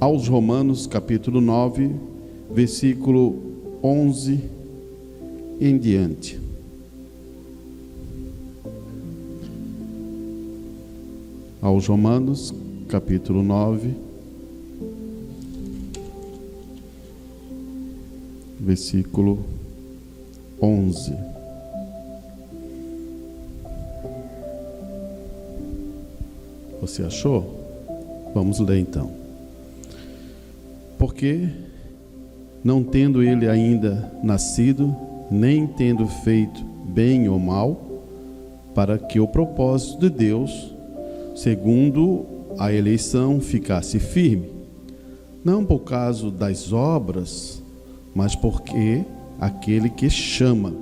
Aos Romanos, capítulo 9, versículo 11 em diante. Aos Romanos, capítulo 9, versículo 11. Você achou? Vamos ler então. Porque, não tendo ele ainda nascido, nem tendo feito bem ou mal, para que o propósito de Deus, segundo a eleição, ficasse firme, não por causa das obras, mas porque aquele que chama.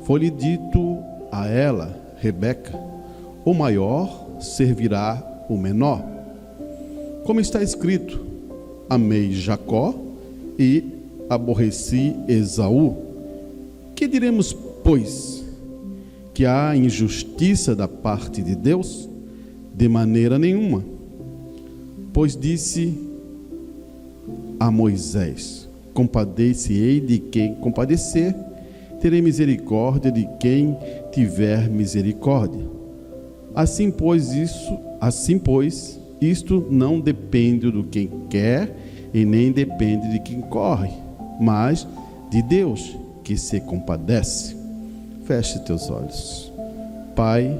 Foi-lhe dito a ela, Rebeca, o maior servirá o menor. Como está escrito, amei Jacó e aborreci Esaú. Que diremos, pois? Que há injustiça da parte de Deus? De maneira nenhuma. Pois disse a Moisés: compadece-ei de quem compadecer, terei misericórdia de quem tiver misericórdia. Assim pois, isto não depende do quem quer e nem depende de quem corre, mas de Deus que se compadece. Feche teus olhos. Pai,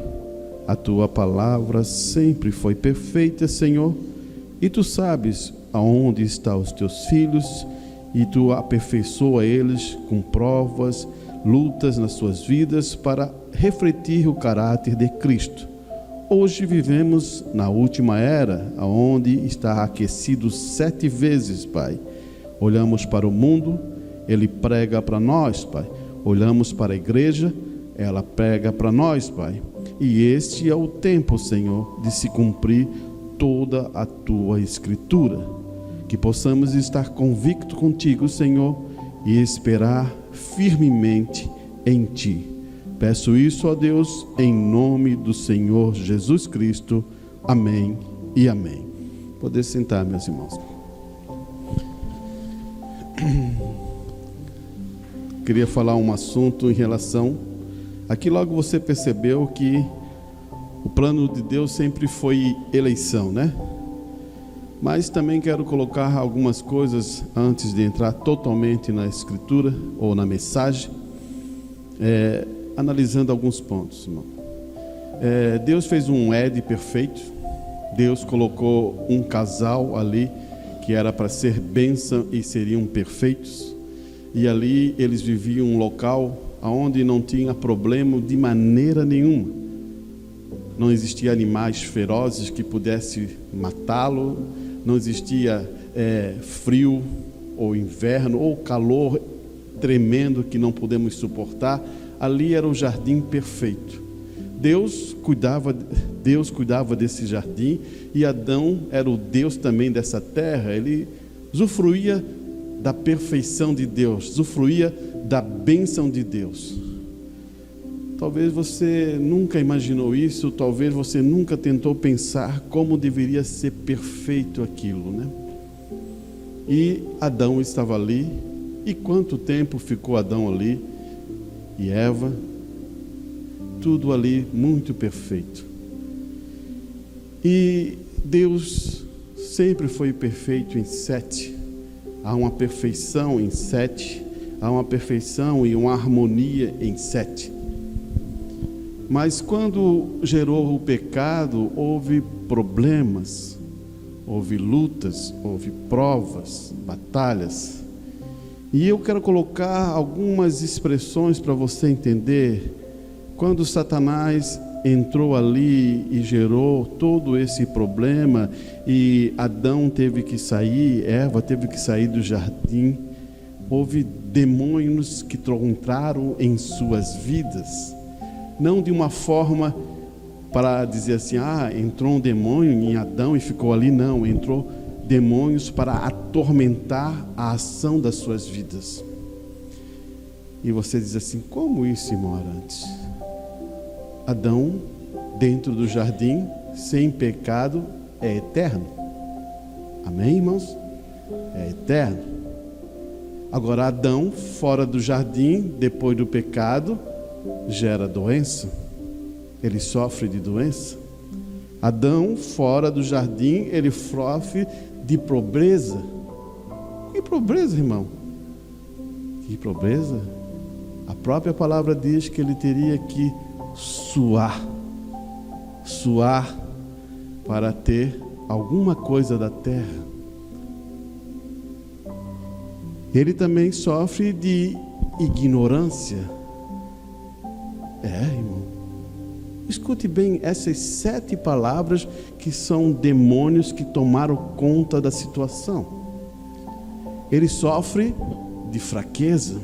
a tua palavra sempre foi perfeita, Senhor, e tu sabes aonde estão os teus filhos, e tu aperfeiçoa eles com provas, lutas nas suas vidas para refletir o caráter de Cristo. Hoje vivemos na última era, onde está aquecido 7 vezes, Pai. Olhamos para o mundo, ele prega para nós, Pai. Olhamos para a igreja, ela prega para nós, Pai. E este é o tempo, Senhor, de se cumprir toda a tua escritura. Que possamos estar convictos contigo, Senhor, e esperar firmemente em ti. Peço isso a Deus em nome do Senhor Jesus Cristo. Amém e amém. Poder sentar, meus irmãos. Queria falar um assunto em relação... Aqui logo você percebeu que o plano de Deus sempre foi eleição, né? Mas também quero colocar algumas coisas antes de entrar totalmente na escritura ou na mensagem. Analisando alguns pontos, irmão. Deus fez um Éden perfeito. Deus colocou um casal ali que era para ser bênção e seriam perfeitos. E ali eles viviam um local onde não tinha problema de maneira nenhuma. Não existia animais ferozes que pudessem matá-lo. Não existia frio ou inverno ou calor tremendo que não podemos suportar. Ali era o jardim perfeito. Deus cuidava desse jardim, e Adão era o Deus também dessa terra. Ele usufruía da perfeição de Deus, usufruía da bênção de Deus. Talvez você nunca imaginou isso, talvez você nunca tentou pensar como deveria ser perfeito aquilo, né? E Adão estava ali. E quanto tempo ficou Adão ali? E Eva, tudo ali muito perfeito. E Deus sempre foi perfeito em 7. Há uma perfeição em 7. Há uma perfeição e uma harmonia em 7. Mas quando gerou o pecado, houve problemas, houve lutas, houve provas, batalhas. E eu quero colocar algumas expressões para você entender. Quando Satanás entrou ali e gerou todo esse problema, e Adão teve que sair, Eva teve que sair do jardim, houve demônios que entraram em suas vidas, não de uma forma para dizer assim, entrou um demônio em Adão e ficou ali, não, entrou demônios para atormentar a ação das suas vidas. E você diz assim, como isso, irmão Arantes? Adão, dentro do jardim, sem pecado, é eterno. Amém, irmãos? É eterno. Agora, Adão, fora do jardim, depois do pecado, gera doença. Ele sofre de doença. Adão, fora do jardim, ele sofre de pobreza. Que pobreza, irmão? Que pobreza? A própria palavra diz que ele teria que suar para ter alguma coisa da terra. Ele também sofre de ignorância. Irmão, escute bem essas 7 palavras que são demônios que tomaram conta da situação. Ele sofre de fraqueza,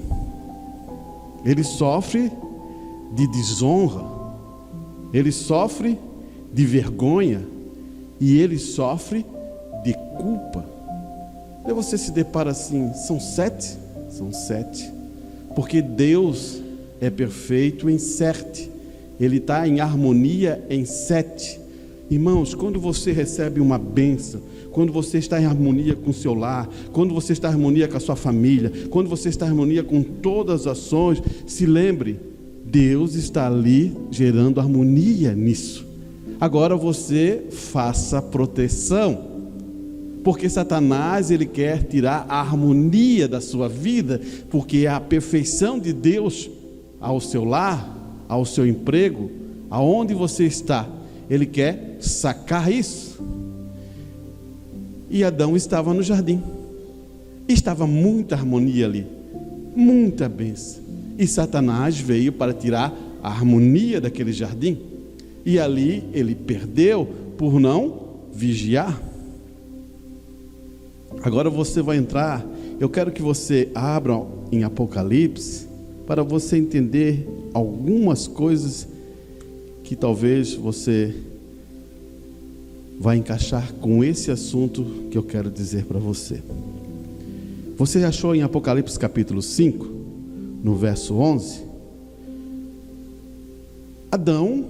ele sofre de desonra, ele sofre de vergonha e ele sofre de culpa. E você se depara assim, são 7? São 7, porque Deus é perfeito em 7, Ele está em harmonia em 7. Irmãos, quando você recebe uma bênção, quando você está em harmonia com o seu lar, quando você está em harmonia com a sua família, quando você está em harmonia com todas as ações, se lembre, Deus está ali gerando harmonia nisso. Agora você faça proteção, porque Satanás, ele quer tirar a harmonia da sua vida, porque a perfeição de Deus ao seu lar, ao seu emprego, aonde você está, ele quer sacar isso. E Adão estava no jardim, estava muita harmonia ali, muita bênção, e Satanás veio para tirar a harmonia daquele jardim, e ali ele perdeu por não vigiar. Agora você vai entrar, eu quero que você abra em Apocalipse, para você entender algumas coisas que talvez você vai encaixar com esse assunto que eu quero dizer para você. Você achou em Apocalipse capítulo 5, no verso 11? Adão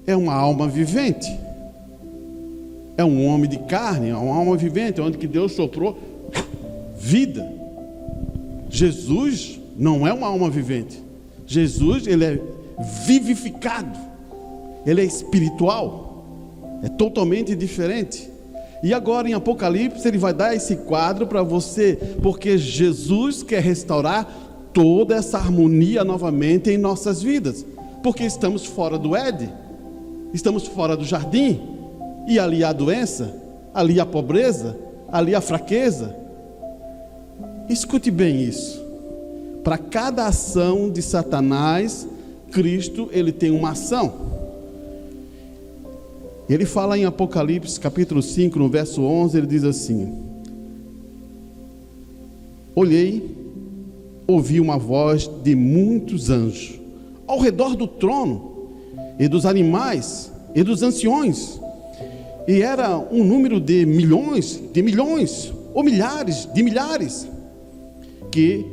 é uma alma vivente, é um homem de carne, é uma alma vivente, onde que Deus soprou vida. Jesus não é uma alma vivente. Jesus, ele é vivificado, ele é espiritual, é totalmente diferente. E agora em Apocalipse ele vai dar esse quadro para você, porque Jesus quer restaurar toda essa harmonia novamente em nossas vidas, porque estamos fora do Éden, estamos fora do jardim, e ali há doença, ali há pobreza, ali há fraqueza. Escute bem isso. Para cada ação de Satanás, Cristo, ele tem uma ação. Ele fala em Apocalipse capítulo 5, no verso 11, ele diz assim: olhei, ouvi uma voz de muitos anjos ao redor do trono, e dos animais, e dos anciões, e era um número de milhões, ou milhares de milhares, que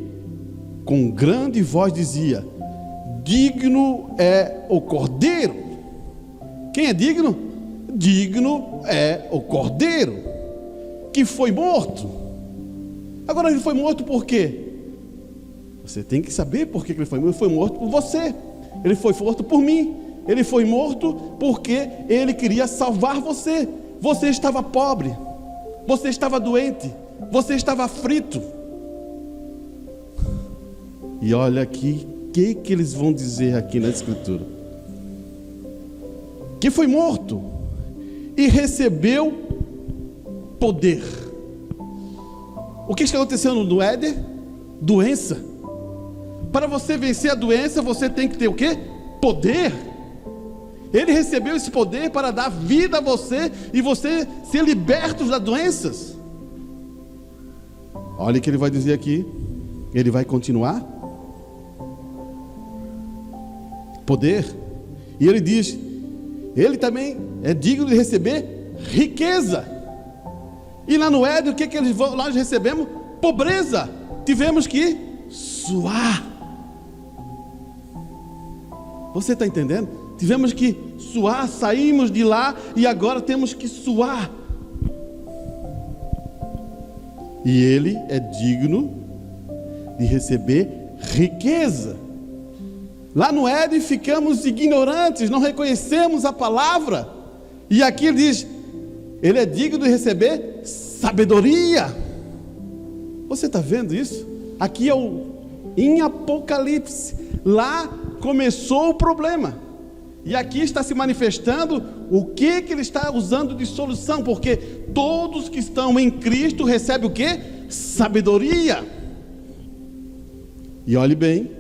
com grande voz dizia: digno é o Cordeiro. Quem é digno? Digno é o Cordeiro, que foi morto. Agora ele foi morto por quê? Você tem que saber por que ele foi morto. Ele foi morto por você, ele foi morto por mim, ele foi morto porque ele queria salvar você. Você estava pobre, você estava doente, você estava aflito. E olha aqui, o que eles vão dizer aqui na Escritura? Que foi morto e recebeu poder. O que está acontecendo no Éden? Doença. Para você vencer a doença, você tem que ter o quê? Poder. Ele recebeu esse poder para dar vida a você e você ser liberto das doenças. Olha o que ele vai dizer aqui. Ele vai continuar. Poder. E ele diz, ele também é digno de receber riqueza. E lá no Éden, o que nós recebemos? Pobreza. Tivemos que suar. Você está entendendo? Tivemos que suar, saímos de lá e agora temos que suar. E ele é digno de receber riqueza. Lá no Éden ficamos ignorantes, não reconhecemos a palavra. E aqui ele diz, ele é digno de receber sabedoria. Você está vendo isso? Aqui é em Apocalipse. Lá começou o problema. E aqui está se manifestando o que ele está usando de solução. Porque todos que estão em Cristo recebem o quê? Sabedoria. E olhe bem,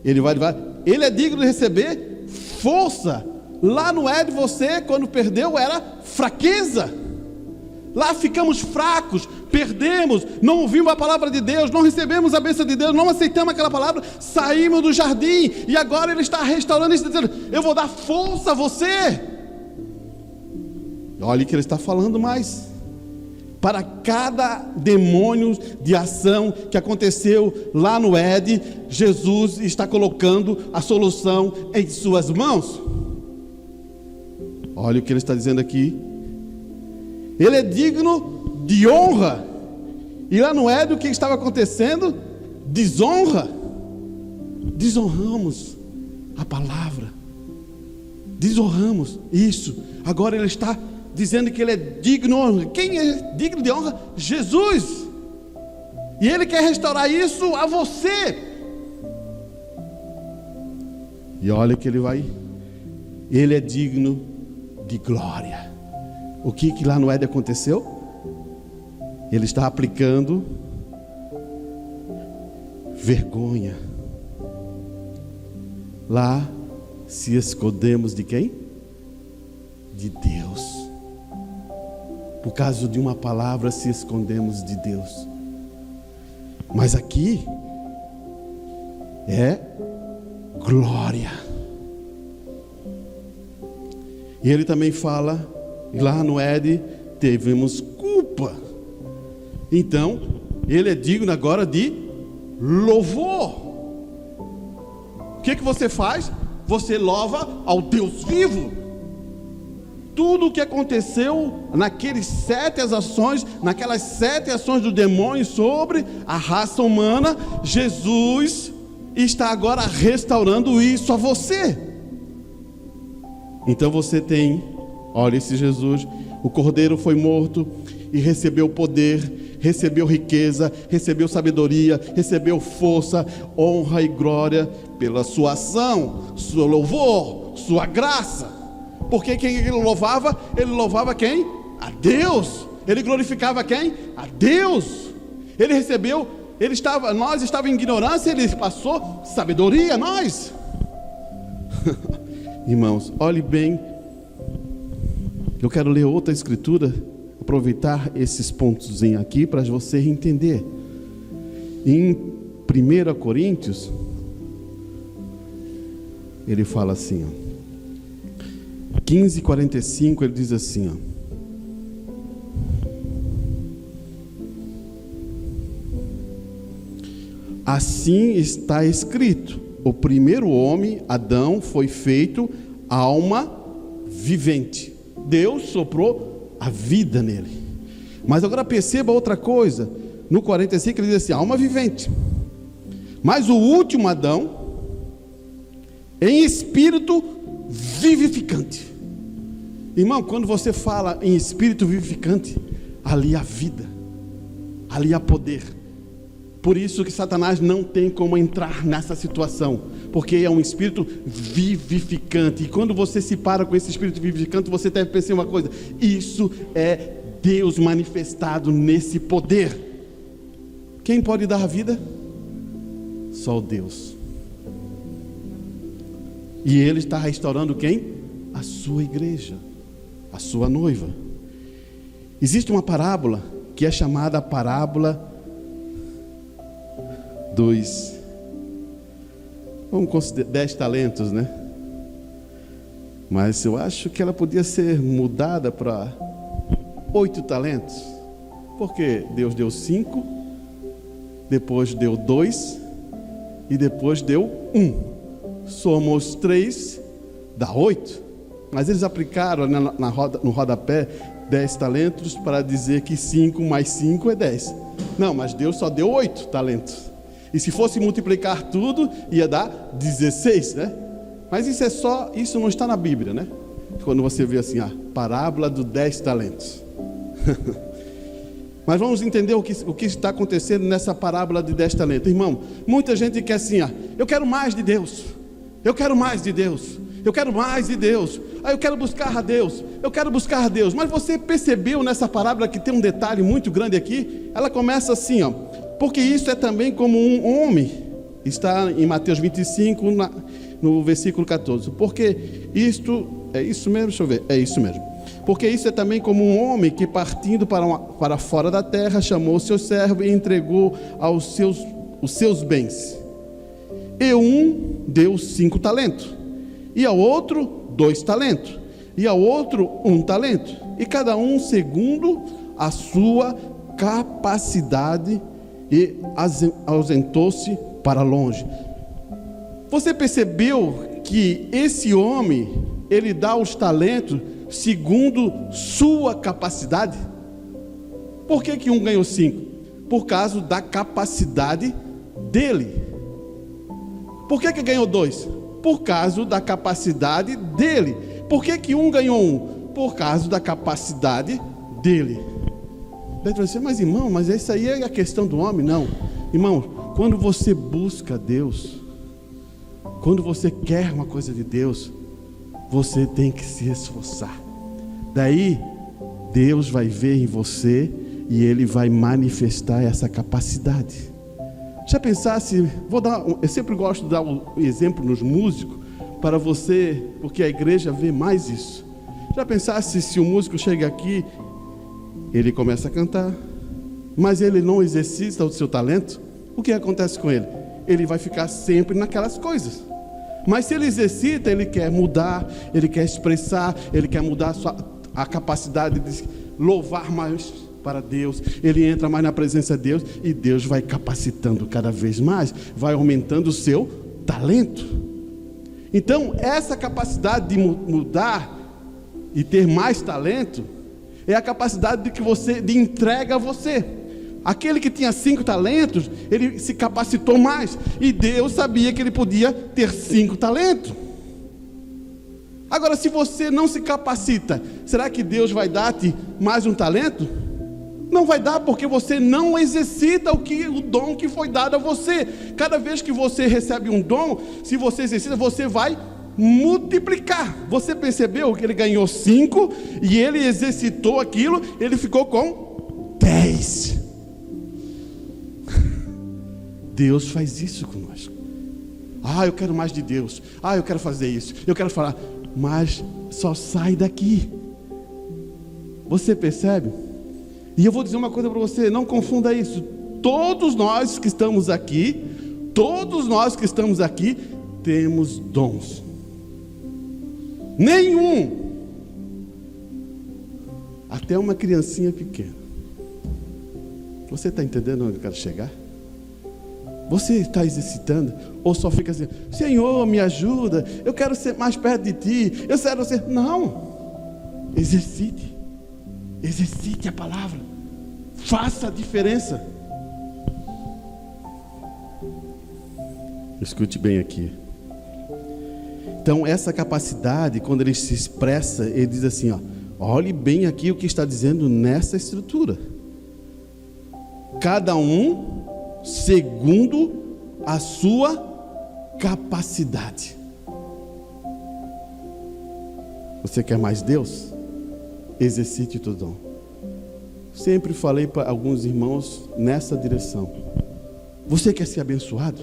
ele é digno de receber força. Lá no Éden, você, quando perdeu, era fraqueza. Lá ficamos fracos, perdemos, não ouvimos a palavra de Deus, não recebemos a bênção de Deus, não aceitamos aquela palavra, saímos do jardim, e agora ele está restaurando isso, dizendo, eu vou dar força a você. Olha o que ele está falando mais. Para cada demônio de ação que aconteceu lá no Éden, Jesus está colocando a solução em suas mãos. Olha o que ele está dizendo aqui. Ele é digno de honra. E lá no Éden, o que estava acontecendo? Desonra. Desonramos a palavra. Desonramos isso. Agora ele está dizendo que ele é digno de honra. Quem é digno de honra? Jesus. E ele quer restaurar isso a você. E olha que ele é digno de glória. O que lá no Éden aconteceu? Ele está aplicando vergonha. Lá se escondemos de quem? De Deus. Por causa de uma palavra se escondemos de Deus. Mas aqui é glória. E ele também fala, lá no Éden tivemos culpa. Então, ele é digno agora de louvor. O que você faz? Você louva ao Deus vivo. Tudo o que aconteceu naquelas 7 ações do demônio sobre a raça humana, Jesus está agora restaurando isso a você. Então você tem, olha esse Jesus, o Cordeiro foi morto e recebeu poder, recebeu riqueza, recebeu sabedoria, recebeu força, honra e glória pela sua ação, seu louvor, sua graça. Porque quem ele louvava? Ele louvava quem? A Deus. Ele glorificava quem? A Deus. Ele recebeu, nós estávamos em ignorância, ele passou sabedoria a nós. Irmãos, olhe bem. Eu quero ler outra escritura, aproveitar esses pontos aqui para você entender. Em 1 Coríntios, ele fala assim, 15:45, ele diz assim, assim está escrito: o primeiro homem, Adão, foi feito alma vivente. Deus soprou a vida nele. Mas agora perceba outra coisa. No 45 ele diz assim: alma vivente. Mas o último Adão, em espírito vivificante. Irmão, quando você fala em espírito vivificante, ali há vida, ali há poder. Por isso que Satanás não tem como entrar nessa situação, porque é um espírito vivificante. E quando você se para com esse espírito vivificante, você deve pensar uma coisa: isso é Deus manifestado nesse poder. Quem pode dar a vida? Só o Deus. E Ele está restaurando quem? A sua igreja, a sua noiva. Existe uma parábola que é chamada a parábola dos, vamos considerar 10 talentos, né? Mas eu acho que ela podia ser mudada para 8 talentos, porque Deus deu 5, depois deu 2 e depois deu 1. Somos 3, dá 8. Mas eles aplicaram no rodapé 10 talentos para dizer que 5 mais 5 é 10. Não, mas Deus só deu 8 talentos. E se fosse multiplicar tudo, ia dar 16, né? Mas isso não está na Bíblia, né? Quando você vê assim, a parábola dos 10 talentos. Mas vamos entender o que está acontecendo nessa parábola de 10 talentos. Irmão, muita gente quer assim, eu quero mais de Deus. Eu quero mais de Deus. Eu quero mais de Deus. Eu quero buscar a Deus. Eu quero buscar a Deus. Mas você percebeu nessa parábola que tem um detalhe muito grande aqui? Ela começa assim, porque isso é também como um homem. Está em Mateus 25, no versículo 14. Porque isto, é isso mesmo? Deixa eu ver. É isso mesmo. Porque isso é também como um homem que, partindo para fora da terra, chamou o seu servo e entregou os seus bens. E um deu 5 talentos, e ao outro 2 talentos, e ao outro 1 talento, e cada um segundo a sua capacidade, e ausentou-se para longe. Você percebeu que esse homem, ele dá os talentos segundo sua capacidade? Por que um ganhou 5? Por causa da capacidade dele. Por que ganhou 2? Por causa da capacidade dele. Por que um ganhou 1? Por causa da capacidade dele. Deve dizer, mas irmão, mas isso aí é a questão do homem? Não. Irmão, quando você busca Deus, quando você quer uma coisa de Deus, você tem que se esforçar. Daí, Deus vai ver em você e Ele vai manifestar essa capacidade. Já pensasse, eu sempre gosto de dar um exemplo nos músicos, para você, porque a igreja vê mais isso. Já pensasse se o músico chega aqui, ele começa a cantar, mas ele não exercita o seu talento, o que acontece com ele? Ele vai ficar sempre naquelas coisas. Mas se ele exercita, ele quer mudar, ele quer expressar, ele quer mudar a capacidade de louvar mais para Deus, ele entra mais na presença de Deus, e Deus vai capacitando cada vez mais, vai aumentando o seu talento. Então, essa capacidade de mudar e ter mais talento, é a capacidade de entrega a você. Aquele que tinha 5 talentos, ele se capacitou mais, e Deus sabia que ele podia ter 5 talentos. Agora, se você não se capacita, será que Deus vai dar-te mais um talento? Não vai dar, porque você não exercita o dom que foi dado a você. Cada vez que você recebe um dom, se você exercita, você vai multiplicar. Você percebeu que ele ganhou 5 e ele exercitou aquilo, ele ficou com 10. Deus faz isso conosco. Eu quero mais de Deus. Eu quero fazer isso. Eu quero falar. Mas só sai daqui. Você percebe? E eu vou dizer uma coisa para você, não confunda isso. Todos nós que estamos aqui, temos dons. Nenhum, até uma criancinha pequena. Você está entendendo onde eu quero chegar? Você está exercitando? Ou só fica assim, Senhor, me ajuda, eu quero ser mais perto de Ti, eu quero ser... Não, exercite a palavra, faça a diferença. Escute bem aqui. Então essa capacidade, quando ele se expressa, ele diz assim, Olhe bem aqui o que está dizendo nessa estrutura. Cada um segundo a sua capacidade. Você quer mais Deus? Exercite o teu dom. Sempre falei para alguns irmãos nessa direção. Você quer ser abençoado?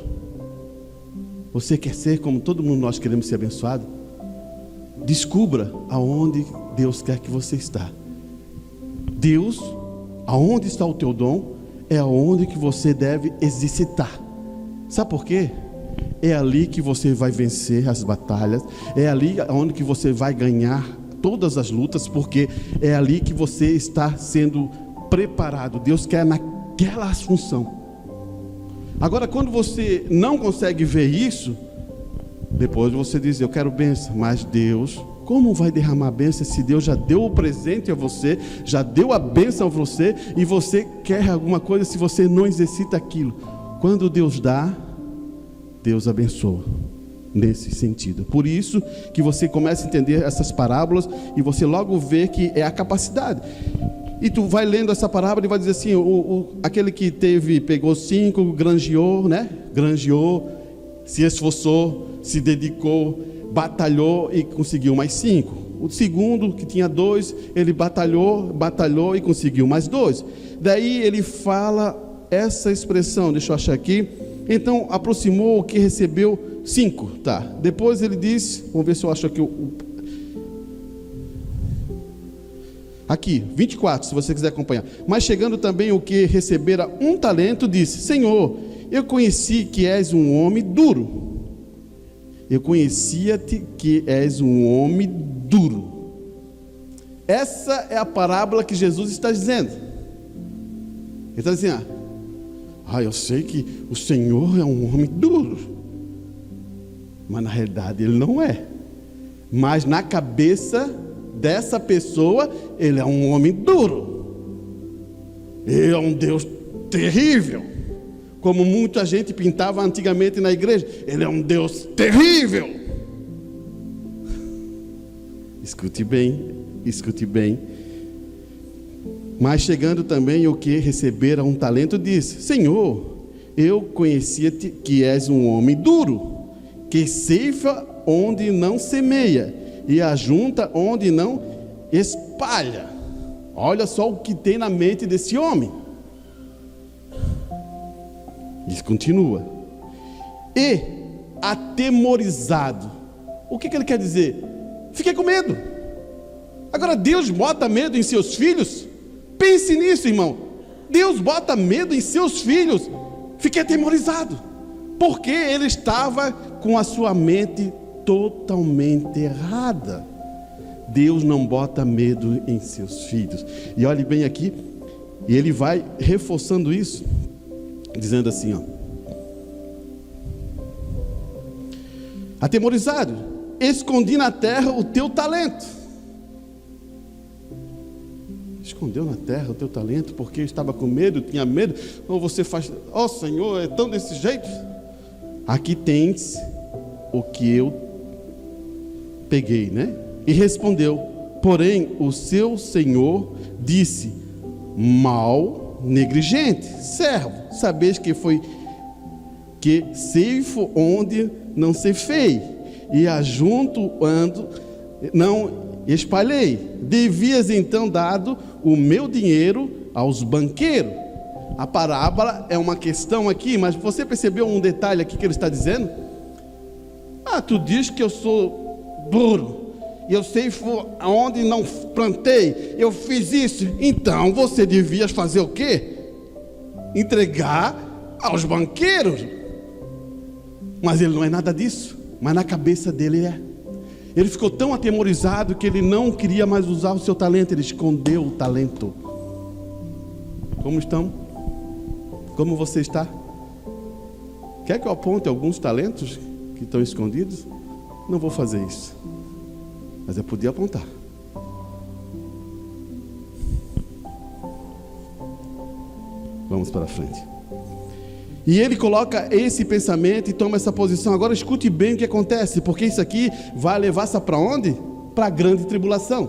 Você quer ser como todo mundo nós queremos ser abençoado? Descubra aonde Deus quer que você está. Deus, aonde está o teu dom, é aonde que você deve exercitar. Sabe por quê? É ali que você vai vencer as batalhas, é ali onde que você vai ganhar todas as lutas, porque é ali que você está sendo preparado. Deus quer naquela função. Agora, quando você não consegue ver isso, depois você diz, eu quero bênção, mas Deus, como vai derramar a bênção se Deus já deu o presente a você, já deu a bênção a você, e você quer alguma coisa se você não exercita aquilo? Quando Deus dá, Deus abençoa, nesse sentido. Por isso que você começa a entender essas parábolas, e você logo vê que é a capacidade. E tu vai lendo essa parábola e vai dizer assim, aquele que pegou 5, granjeou, né? Granjeou, se esforçou, se dedicou, batalhou e conseguiu mais 5. O segundo, que tinha 2, ele batalhou e conseguiu mais 2. Daí ele fala essa expressão, deixa eu achar aqui. Então aproximou o que recebeu 5, tá? Depois ele diz, vamos ver se eu acho aqui aqui, 24, se você quiser acompanhar. Mas chegando também o que recebera 1 talento, disse, Senhor, eu conheci que és um homem duro. Eu conhecia-te que és um homem duro. Essa é a parábola que Jesus está dizendo. Ele está dizendo, eu sei que o Senhor é um homem duro. Mas na realidade ele não é. Mas na cabeça dessa pessoa, ele é um homem duro. Ele é um Deus terrível. Como muita gente pintava antigamente na igreja. Ele é um Deus terrível. Escute bem, escute bem. Mas chegando também o que recebera 1 talento, disse, Senhor, eu conhecia-te que és um homem duro, que ceifa onde não semeia, e ajunta onde não espalha. Olha só o que tem na mente desse homem. Ele continua. E atemorizado. O que ele quer dizer? Fiquei com medo. Agora Deus bota medo em seus filhos? Pense nisso, irmão. Deus bota medo em seus filhos. Fiquei atemorizado. Porque ele estava com a sua mente totalmente errada. Deus não bota medo em seus filhos. E olhe bem aqui, e ele vai reforçando isso, dizendo assim, atemorizado, escondi na terra o teu talento. Escondeu na terra o teu talento porque estava com medo, tinha medo. Ou você faz, Senhor, é tão desse jeito. Aqui tens o que eu peguei, né? E respondeu, porém o seu senhor disse, mal negligente, servo, sabes que foi que ceifo onde não ceifei, e ajunto ando não espalhei. Devias então dado o meu dinheiro aos banqueiros. A parábola é uma questão aqui, mas você percebeu um detalhe aqui que ele está dizendo? Tu diz que eu sou duro, eu sei onde não plantei, eu fiz isso, então você devia fazer o quê? Entregar aos banqueiros. Mas ele não é nada disso, mas na cabeça dele é. Ele ficou tão atemorizado que ele não queria mais usar o seu talento, ele escondeu o talento. Como estão? Como você está? Quer que eu aponte alguns talentos que estão escondidos? Não vou fazer isso, mas eu podia apontar. Vamos para frente. E ele coloca esse pensamento e toma essa posição. Agora escute bem o que acontece, porque isso aqui vai levar-se para onde? Para a grande tribulação.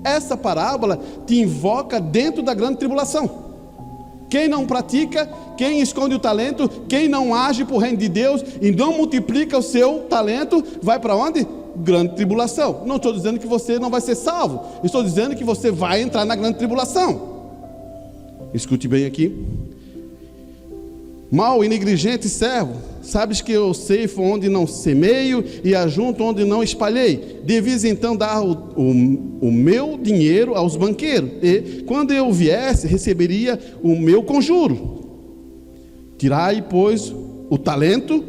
essa parábola te invoca dentro da grande tribulação. Quem não pratica, quem esconde o talento, quem não age para o reino de Deus e não multiplica o seu talento, vai para onde? Grande tribulação. Não estou dizendo que você não vai ser salvo, estou dizendo que você vai entrar na grande tribulação. Escute bem aqui. Mau e negligente servo, sabes que eu ceifo onde não semeio e ajunto onde não espalhei. Devias então dar o meu dinheiro aos banqueiros, e quando eu viesse, receberia o meu conjuro. Tirai, pois, o talento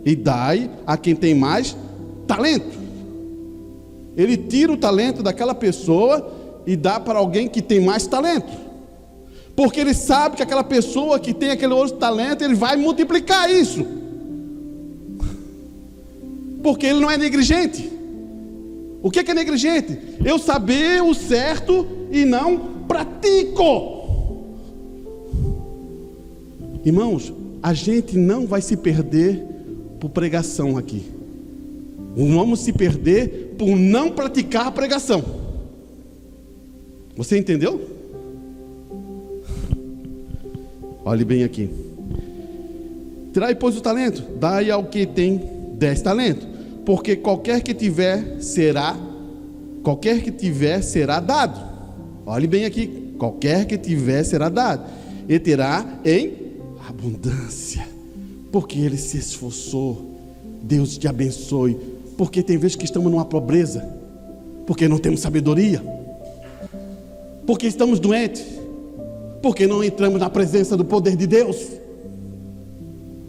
e dai a quem tem mais talento. Ele tira o talento daquela pessoa e dá para alguém que tem mais talento. Porque ele sabe que aquela pessoa que tem aquele outro talento, ele vai multiplicar isso. Porque ele não é negligente. O que é negligente? Eu saber o certo e não pratico. Irmãos, a gente não vai se perder por pregação aqui. Vamos se perder por não praticar a pregação. Você entendeu? Olhe bem aqui. Tirai, pois, o talento, dai ao que tem 10 talentos, porque qualquer que tiver será dado. Olhe bem aqui, qualquer que tiver será dado, e terá em abundância, porque ele se esforçou. Deus te abençoe, porque tem vezes que estamos numa pobreza, porque não temos sabedoria, porque estamos doentes, porque não entramos na presença do poder de Deus.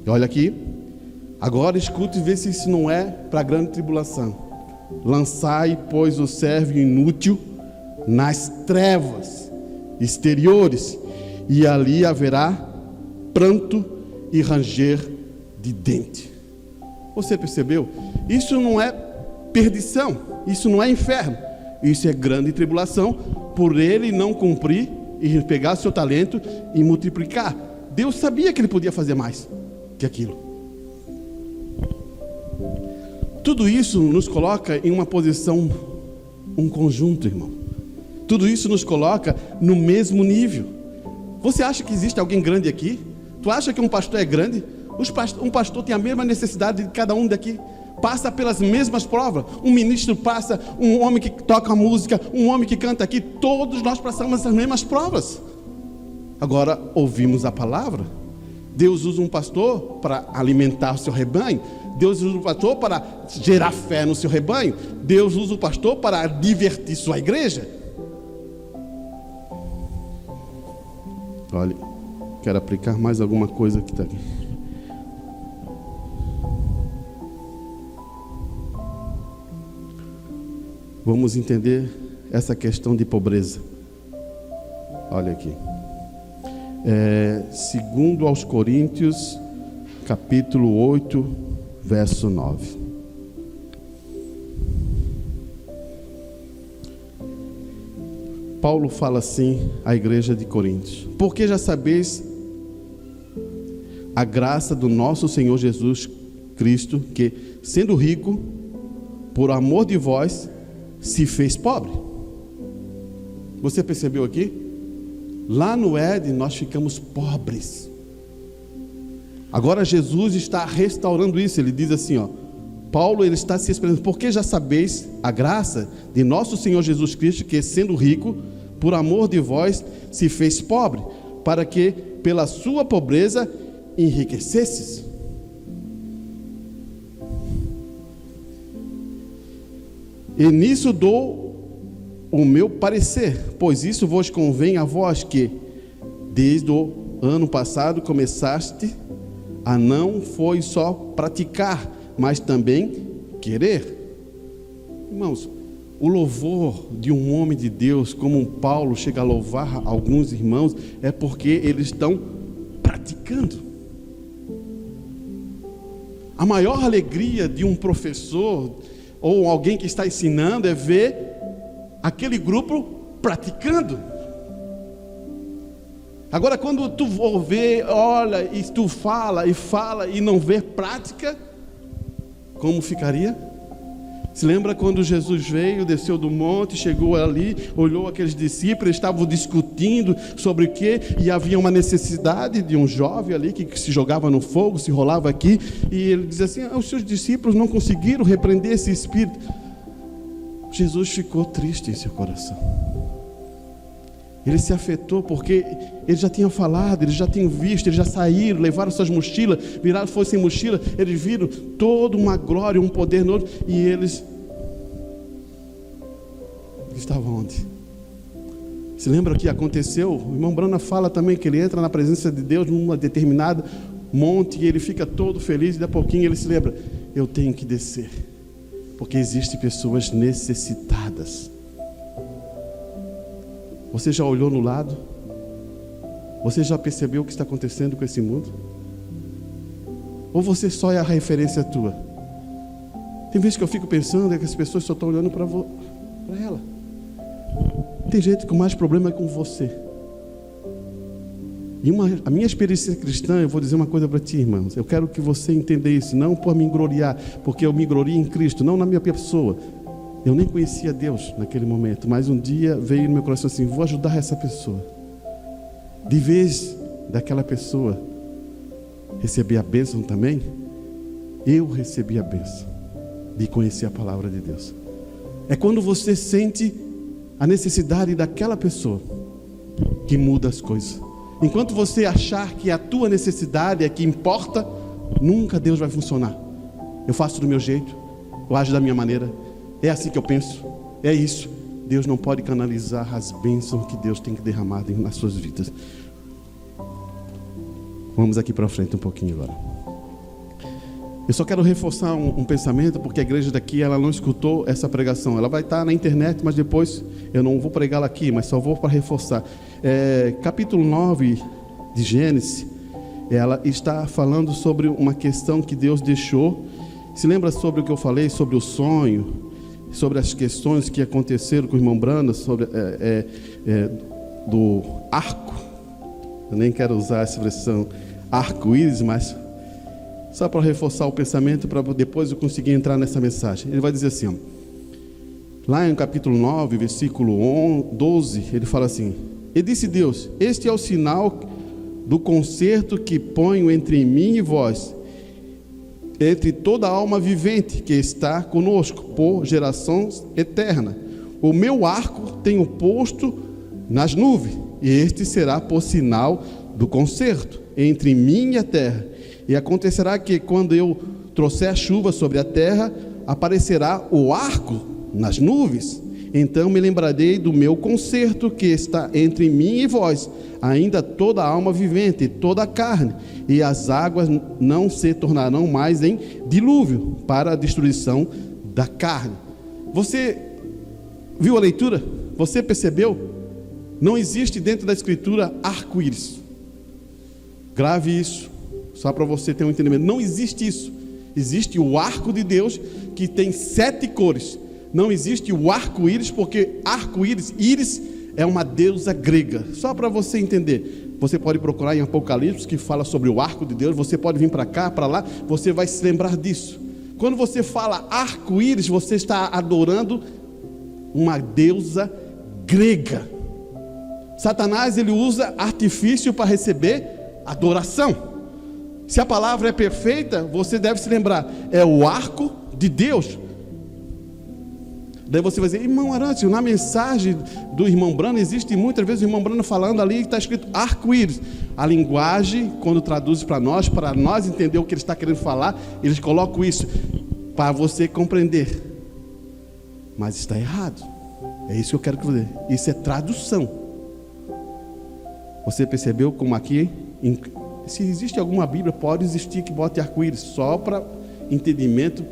E olha aqui, agora escute e vê se isso não é para a grande tribulação. Lançai, pois, o servo inútil nas trevas exteriores, e ali haverá pranto e ranger de dente. Você percebeu? Isso não é perdição, isso não é inferno, isso é grande tribulação, por ele não cumprir e pegar seu talento e multiplicar. Deus sabia que ele podia fazer mais que aquilo. Tudo isso nos coloca em uma posição, um conjunto, irmão. Tudo isso nos coloca no mesmo nível. Você acha que existe alguém grande aqui? Tu acha que um pastor é grande? Um pastor tem a mesma necessidade de cada um daqui. Passa pelas mesmas provas. Um ministro passa, um homem que toca música, um homem que canta aqui. Todos nós passamos as mesmas provas. Agora ouvimos a palavra. Deus usa um pastor para alimentar o seu rebanho. Deus usa o pastor para gerar fé no seu rebanho. Deus usa o pastor para divertir sua igreja. Olha, quero aplicar mais alguma coisa que está aqui. Vamos entender essa questão de pobreza. Olha aqui. Segundo aos Coríntios, capítulo 8, verso 9. Paulo fala assim à igreja de Coríntios: porque já sabeis a graça do nosso Senhor Jesus Cristo, que, sendo rico, por amor de vós, se fez pobre. Você percebeu aqui? Lá no Éden nós ficamos pobres. Agora Jesus está restaurando isso. Ele diz assim, Paulo, ele está se expressando: porque já sabeis a graça de nosso Senhor Jesus Cristo, que, sendo rico, por amor de vós, se fez pobre, para que pela sua pobreza enriquecesses. E nisso dou o meu parecer, pois isso vos convém a vós, que desde o ano passado começaste a não foi só praticar, mas também querer. Irmãos, o louvor de um homem de Deus, como Paulo chega a louvar alguns irmãos, é porque eles estão praticando. A maior alegria de um professor ou alguém que está ensinando é ver aquele grupo praticando. Agora, quando tu vê, olha, e tu fala e não vê prática, como ficaria? Se lembra quando Jesus veio, desceu do monte, chegou ali, olhou aqueles discípulos, eles estavam discutindo sobre o quê? E havia uma necessidade de um jovem ali que se jogava no fogo, se rolava aqui, e ele dizia assim: os seus discípulos não conseguiram repreender esse espírito. Jesus ficou triste em seu coração. Ele se afetou porque eles já tinham falado, eles já tinham visto, eles já saíram, levaram suas mochilas, viraram, foram sem mochila, eles viram toda uma glória, um poder novo, e eles estavam onde? Se lembra o que aconteceu? O irmão Brana fala também que ele entra na presença de Deus numa determinada monte e ele fica todo feliz, e daqui a pouquinho ele se lembra: eu tenho que descer, porque existem pessoas necessitadas. Você já olhou no lado? Você já percebeu o que está acontecendo com esse mundo? Ou você só é a referência tua? Tem vezes que eu fico pensando que as pessoas só estão olhando para ela. Tem gente com mais problema com você. E a minha experiência cristã, eu vou dizer uma coisa para ti, irmãos. Eu quero que você entenda isso, não por me gloriar, porque eu me glorio em Cristo, não na minha pessoa. Eu nem conhecia Deus naquele momento, mas um dia veio no meu coração assim: vou ajudar essa pessoa. De vez daquela pessoa receber a bênção também, eu recebi a bênção de conhecer a palavra de Deus. É quando você sente a necessidade daquela pessoa que muda as coisas. Enquanto você achar que a tua necessidade é que importa, nunca Deus vai funcionar. Eu faço do meu jeito, eu ajo da minha maneira, é assim que eu penso, é isso. Deus não pode canalizar as bênçãos que Deus tem que derramar nas suas vidas. Vamos aqui para frente um pouquinho agora. Eu só quero reforçar um pensamento, porque a igreja daqui, ela não escutou essa pregação. Ela vai estar na internet, mas depois eu não vou pregá-la aqui, mas só vou para reforçar. Capítulo 9 de Gênesis, ela está falando sobre uma questão que Deus deixou. Se lembra sobre o que eu falei, sobre o sonho, sobre as questões que aconteceram com o irmão Brana, sobre do arco? Eu nem quero usar essa expressão arco-íris, mas só para reforçar o pensamento, para depois eu conseguir entrar nessa mensagem. Ele vai dizer assim, ó, lá em capítulo 9, versículo 12, ele fala assim: e disse Deus: este é o sinal do concerto que ponho entre mim e vós, entre toda alma vivente que está conosco, por geração eterna. O meu arco tenho posto nas nuvens, e este será por sinal do concerto entre mim e a terra. E acontecerá que, quando eu trouxer a chuva sobre a terra, aparecerá o arco nas nuvens. Então me lembrarei do meu concerto que está entre mim e vós, ainda toda a alma vivente, toda a carne, e as águas não se tornarão mais em dilúvio para a destruição da carne. Você viu a leitura? Você percebeu? Não existe dentro da escritura arco-íris. Grave isso, só para você ter um entendimento. Não existe isso. Existe o arco de Deus, que tem 7 cores. Não existe o arco-íris, porque arco-íris, íris é uma deusa grega. Só para você entender. Você pode procurar em Apocalipse, que fala sobre o arco de Deus. Você pode vir para cá, para lá, você vai se lembrar disso. Quando você fala arco-íris, você está adorando uma deusa grega. Satanás, ele usa artifício para receber adoração. Se a palavra é perfeita, você deve se lembrar, é o arco de Deus. Daí você vai dizer: irmão Arantes, na mensagem do irmão Brana, existe muitas vezes o irmão Brana falando ali, está escrito arco-íris. A linguagem, quando traduz para nós entender o que ele está querendo falar, eles colocam isso para você compreender. Mas está errado. É isso que eu quero que você veja. Isso é tradução. Você percebeu como aqui, se existe alguma Bíblia, pode existir que bote arco-íris, só para entendimento,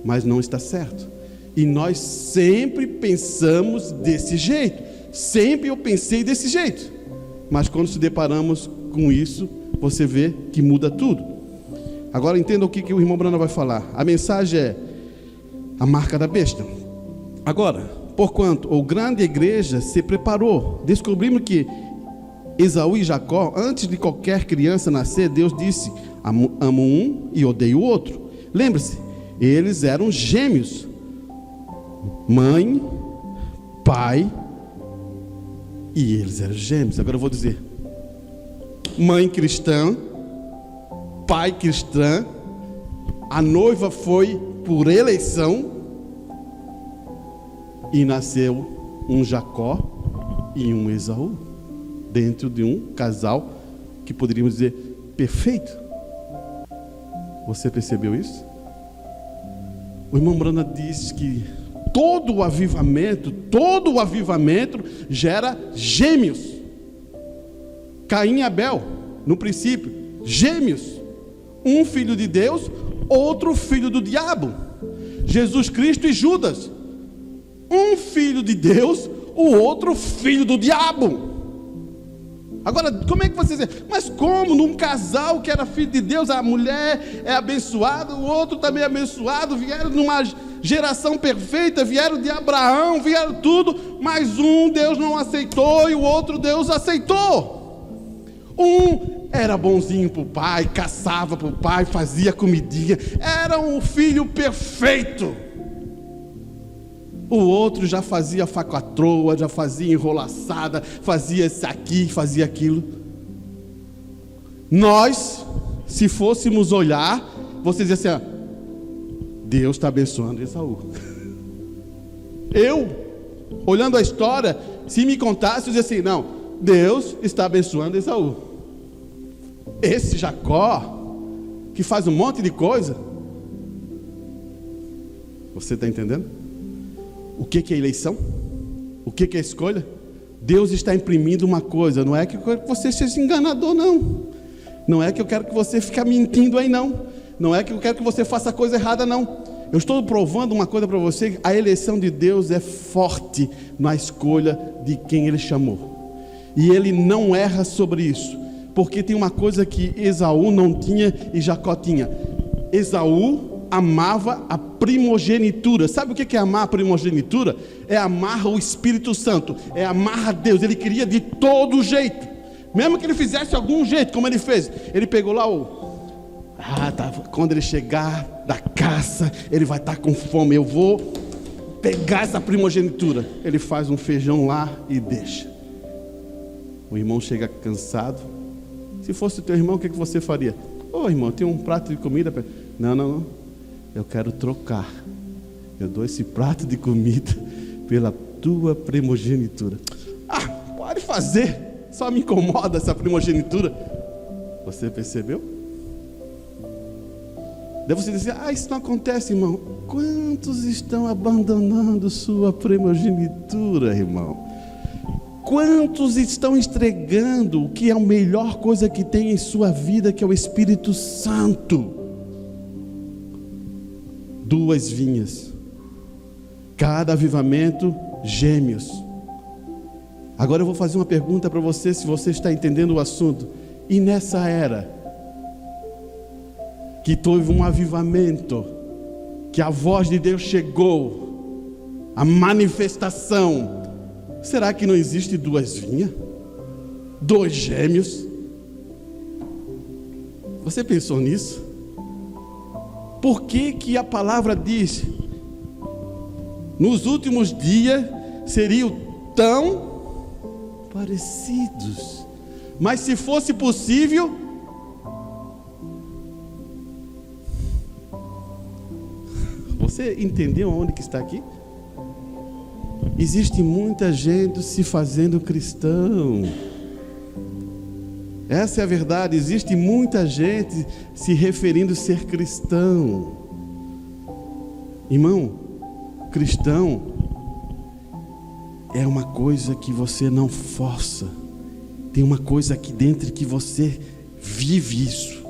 mas não está certo. E nós sempre pensamos desse jeito. Sempre eu pensei desse jeito. Mas quando se deparamos com isso, você vê que muda tudo. Agora entenda o que o irmão Brana vai falar. A mensagem é a marca da besta. Agora, porquanto a grande igreja se preparou, descobrimos que Esaú e Jacó, antes de qualquer criança nascer, Deus disse: amo um e odeio o outro. Lembre-se, eles eram gêmeos. mãe, pai, e eles eram gêmeos. Agora eu vou dizer: mãe cristã, pai cristã, a noiva foi por eleição, e nasceu um Jacó e um Esaú, dentro de um casal que poderíamos dizer perfeito. Você percebeu isso? O irmão Brana diz que todo o avivamento gera gêmeos. Caim e Abel, no princípio, gêmeos. Um filho de Deus, outro filho do diabo. Jesus Cristo e Judas, um filho de Deus, o outro filho do diabo. Agora, como é que você diz? Mas como num casal que era filho de Deus, a mulher é abençoada, o outro também é abençoado, vieram numa geração perfeita, vieram de Abraão, vieram tudo, mas um Deus não aceitou e o outro Deus aceitou. Um era bonzinho para o pai, caçava para o pai, fazia comidinha, era um filho perfeito. O outro já fazia facatroa, já fazia enrolaçada, fazia isso aqui, fazia aquilo. Nós, se fôssemos olhar, você dizia assim: Deus está abençoando Esaú. Eu, olhando a história, se me contasse, eu dizia assim: não, Deus está abençoando Esaú. Esse Jacó, que faz um monte de coisa. Você está entendendo? O que é eleição? O que é escolha? Deus está imprimindo uma coisa. Não é que eu quero que você seja enganador, não. Não é que eu quero que você fique mentindo aí, não. Não é que eu quero que você faça coisa errada, não. Eu estou provando uma coisa para você: a eleição de Deus é forte na escolha de quem Ele chamou. E Ele não erra sobre isso. Porque tem uma coisa que Esaú não tinha e Jacó tinha. Esaú amava a primogenitura. Sabe o que é amar a primogenitura? É amar o Espírito Santo, é amar a Deus. Ele queria de todo jeito, mesmo que ele fizesse algum jeito, como ele fez. Ele pegou lá quando ele chegar da caça, ele vai estar com fome, eu vou pegar essa primogenitura. Ele faz um feijão lá e deixa. O irmão chega cansado. Se fosse teu irmão, o que você faria? Irmão, tem um prato de comida? Não. Eu quero trocar. Eu dou esse prato de comida pela tua primogenitura. Pode fazer. Só me incomoda essa primogenitura. Você percebeu? Daí você diz: isso não acontece, irmão. Quantos estão abandonando sua primogenitura, irmão? Quantos estão entregando o que é a melhor coisa que tem em sua vida, que é o Espírito Santo? 2 vinhas, cada avivamento, gêmeos. Agora eu vou fazer uma pergunta para você, se você está entendendo o assunto. E nessa era, que teve um avivamento, que a voz de Deus chegou, a manifestação, será que não existe 2 vinhas? 2 gêmeos? Você pensou nisso? Por que a palavra diz: nos últimos dias seriam tão parecidos? Mas se fosse possível, você entendeu aonde que está aqui? Existe muita gente se fazendo cristão. Essa é a verdade. Existe muita gente se referindo a ser cristão. Irmão, cristão é uma coisa que você não força. Tem uma coisa aqui dentro que você vive isso.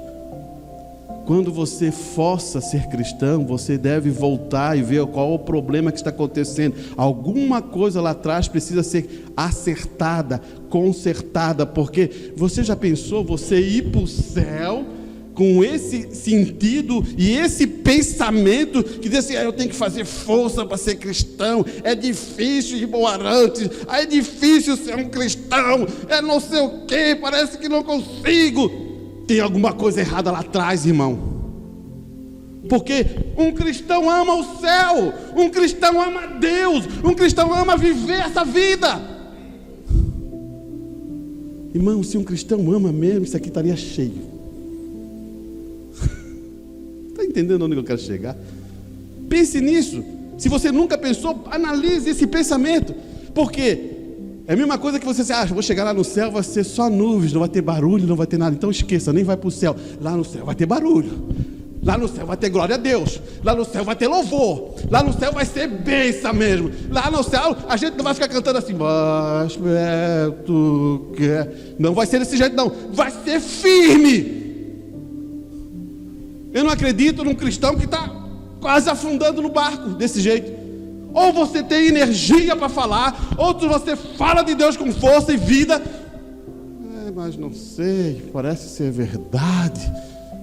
Quando você força ser cristão, você deve voltar e ver qual é o problema que está acontecendo. Alguma coisa lá atrás precisa ser acertada, consertada, porque você já pensou você ir para o céu com esse sentido e esse pensamento que diz assim: eu tenho que fazer força para ser cristão, é difícil ir para Arantes, é difícil ser um cristão, é não sei o que, parece que não consigo. Tem alguma coisa errada lá atrás, irmão. Porque um cristão ama o céu, um cristão ama Deus, um cristão ama viver essa vida. Irmão, se um cristão ama mesmo, isso aqui estaria cheio. Está entendendo onde eu quero chegar? Pense nisso. Se você nunca pensou, analise esse pensamento. Porque é a mesma coisa que você diz, vou chegar lá no céu, vai ser só nuvens, não vai ter barulho, não vai ter nada. Então esqueça, nem vai para o céu. Lá no céu vai ter barulho. Lá no céu vai ter glória a Deus. Lá no céu vai ter louvor. Lá no céu vai ser bênção mesmo. Lá no céu a gente não vai ficar cantando assim, mais perto que... Não vai ser desse jeito não. Vai ser firme. Eu não acredito num cristão que está quase afundando no barco desse jeito. Ou você tem energia para falar, ou você fala de Deus com força e vida. Mas não sei, parece ser verdade.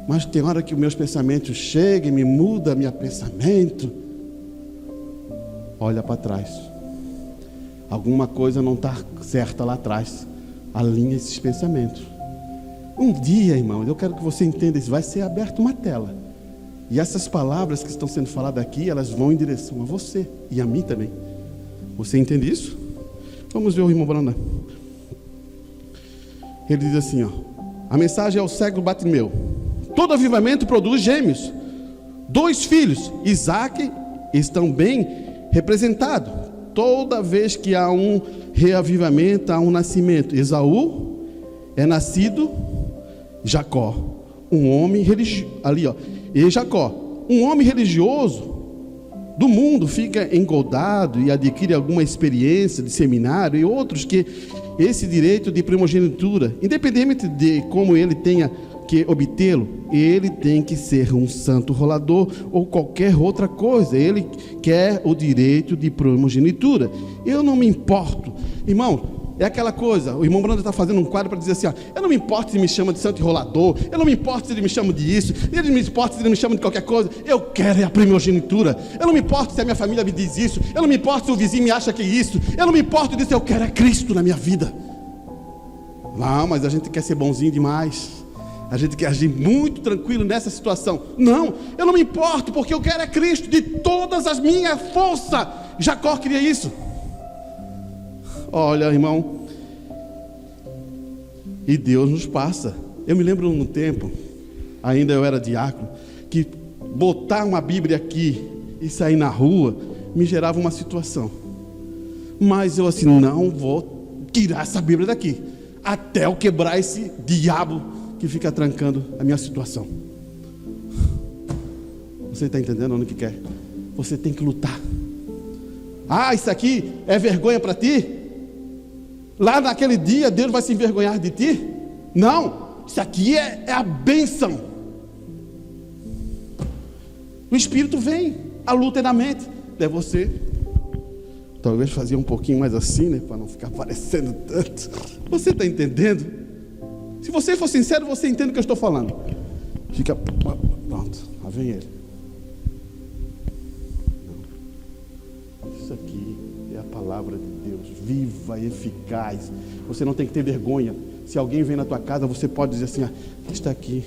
Mas tem hora que os meus pensamentos chegam e me muda meu pensamento. Olha para trás. Alguma coisa não está certa lá atrás. Alinha esses pensamentos. Um dia, irmão, eu quero que você entenda isso. Vai ser aberta uma tela. E essas palavras que estão sendo faladas aqui, elas vão em direção a você e a mim também. Você entende isso? Vamos ver o irmão Brandão. Ele diz assim, a mensagem é o cego Bartimeu. Todo avivamento produz gêmeos. 2 filhos, Isaac, estão bem representados. Toda vez que há um reavivamento, há um nascimento. Esaú é nascido Jacó, um homem religioso. Ali, e Jacó, um homem religioso do mundo, fica engoldado e adquire alguma experiência de seminário e outros que esse direito de primogenitura, independente de como ele tenha que obtê-lo, ele tem que ser um santo rolador ou qualquer outra coisa. Ele quer o direito de primogenitura. Eu não me importo, irmão. É aquela coisa, o irmão Brando está fazendo um quadro para dizer assim, eu não me importo se ele me chama de santo enrolador, eu não me importo se ele me chama de isso, eu não me importo se ele me chama de qualquer coisa, eu quero é a primogenitura. Eu não me importo se a minha família me diz isso, eu não me importo se o vizinho me acha que é isso, eu não me importo disso, eu quero é Cristo na minha vida. Não, mas a gente quer ser bonzinho demais, a gente quer agir muito tranquilo nessa situação. Não, eu não me importo, porque eu quero é Cristo de todas as minhas forças. Jacó queria isso. Olha, irmão, e Deus nos passa. Eu me lembro num tempo, ainda eu era diácono, que botar uma Bíblia aqui e sair na rua me gerava uma situação. Mas eu assim, não vou tirar essa Bíblia daqui, até eu quebrar esse diabo que fica trancando a minha situação. Você está entendendo onde que quer? Você tem que lutar. Isso aqui é vergonha para ti? Lá naquele dia Deus vai se envergonhar de ti? Não, isso aqui é a bênção. O Espírito vem, a luta é na mente. É você. Talvez fazer um pouquinho mais assim, né? Para não ficar parecendo tanto. Você está entendendo? Se você for sincero, você entende o que eu estou falando. Fica, pronto, lá vem ele. Não. Isso aqui é a palavra de Deus, viva e eficaz. Você não tem que ter vergonha. Se alguém vem na tua casa, você pode dizer assim, está aqui.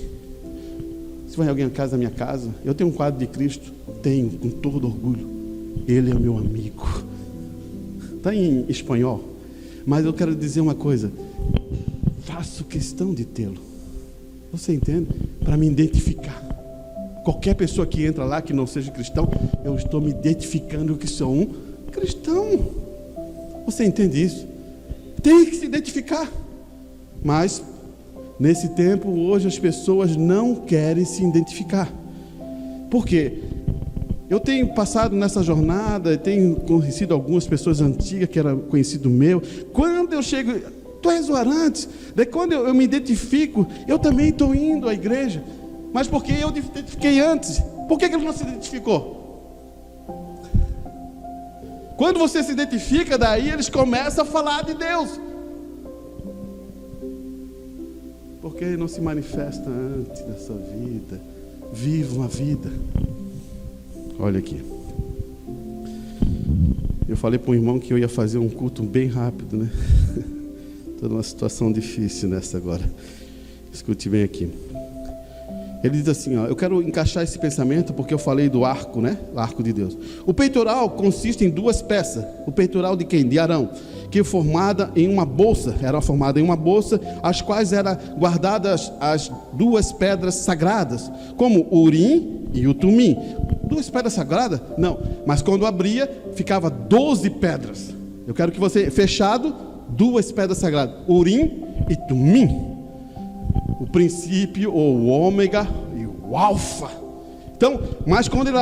Se vai alguém à casa da minha casa, eu tenho um quadro de Cristo, tenho, com todo orgulho. Ele é meu amigo. Está em espanhol, mas eu quero dizer uma coisa, faço questão de tê-lo. Você entende? Para me identificar. Qualquer pessoa que entra lá que não seja cristão, eu estou me identificando que sou um cristão. Você entende isso? Tem que se identificar. Mas nesse tempo, hoje as pessoas não querem se identificar. Por quê? Eu tenho passado nessa jornada, tenho conhecido algumas pessoas antigas que eram conhecido meu. Quando eu chego, tu és orante. Daí quando eu me identifico, eu também estou indo à igreja. Mas porque eu identifiquei antes. Por que ele não se identificou? Quando você se identifica, daí eles começam a falar de Deus. Porque ele não se manifesta antes da sua vida. Viva uma vida. Olha aqui. Eu falei para um irmão que eu ia fazer um culto bem rápido, né? Estou numa situação difícil nessa agora. Escute bem aqui. Ele diz assim, ó, eu quero encaixar esse pensamento porque eu falei do arco, né? O arco de Deus. O peitoral consiste em 2 peças. O peitoral de quem? De Arão. Que formada em uma bolsa, era formada em uma bolsa, as quais eram guardadas as 2 pedras sagradas, como o Urim e o Tumim. 2 pedras sagradas? Não, mas quando abria, ficava 12 pedras. Eu quero que você, fechado, 2 pedras sagradas, Urim e Tumim. O princípio, ou o ômega e o alfa. Então, mas quando ele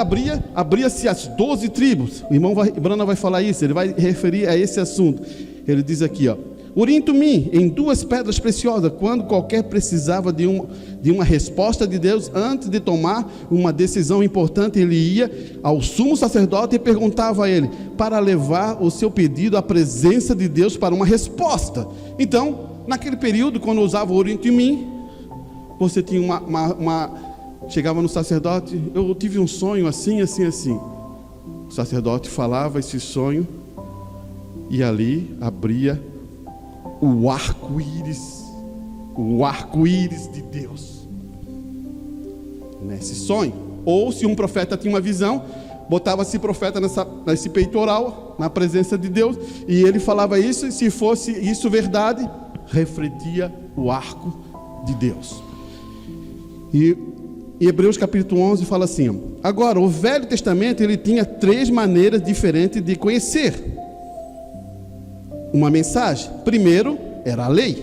abria-se as 12 tribos. O irmão Brana vai falar isso, ele vai referir a esse assunto. Ele diz aqui, ó, Urim e Tumim, em 2 pedras preciosas, quando qualquer precisava de uma resposta de Deus, antes de tomar uma decisão importante, ele ia ao sumo sacerdote e perguntava a ele, para levar o seu pedido à presença de Deus para uma resposta. Então, naquele período, quando usava o Urim e Tumim, você tinha chegava no sacerdote, eu tive um sonho assim, assim, assim. O sacerdote falava esse sonho, e ali abria o arco-íris de Deus, nesse sonho. Ou se um profeta tinha uma visão, botava esse profeta nesse peitoral, na presença de Deus, e ele falava isso, e se fosse isso verdade, refletia o arco de Deus. E Hebreus capítulo 11 fala assim, agora o Velho Testamento ele tinha 3 maneiras diferentes de conhecer uma mensagem. Primeiro era a lei,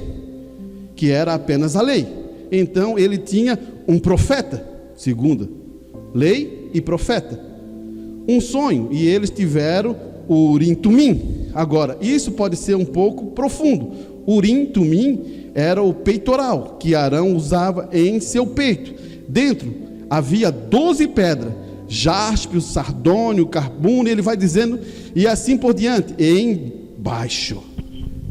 que era apenas a lei. Então ele tinha um profeta. Segunda, lei e profeta. Um sonho, e eles tiveram o Urim Tumim. Agora, isso pode ser um pouco profundo. Urim Tumim era o peitoral que Arão usava em seu peito. Dentro havia 12 pedras, jaspe, sardônio, carbono, ele vai dizendo, e assim por diante, embaixo.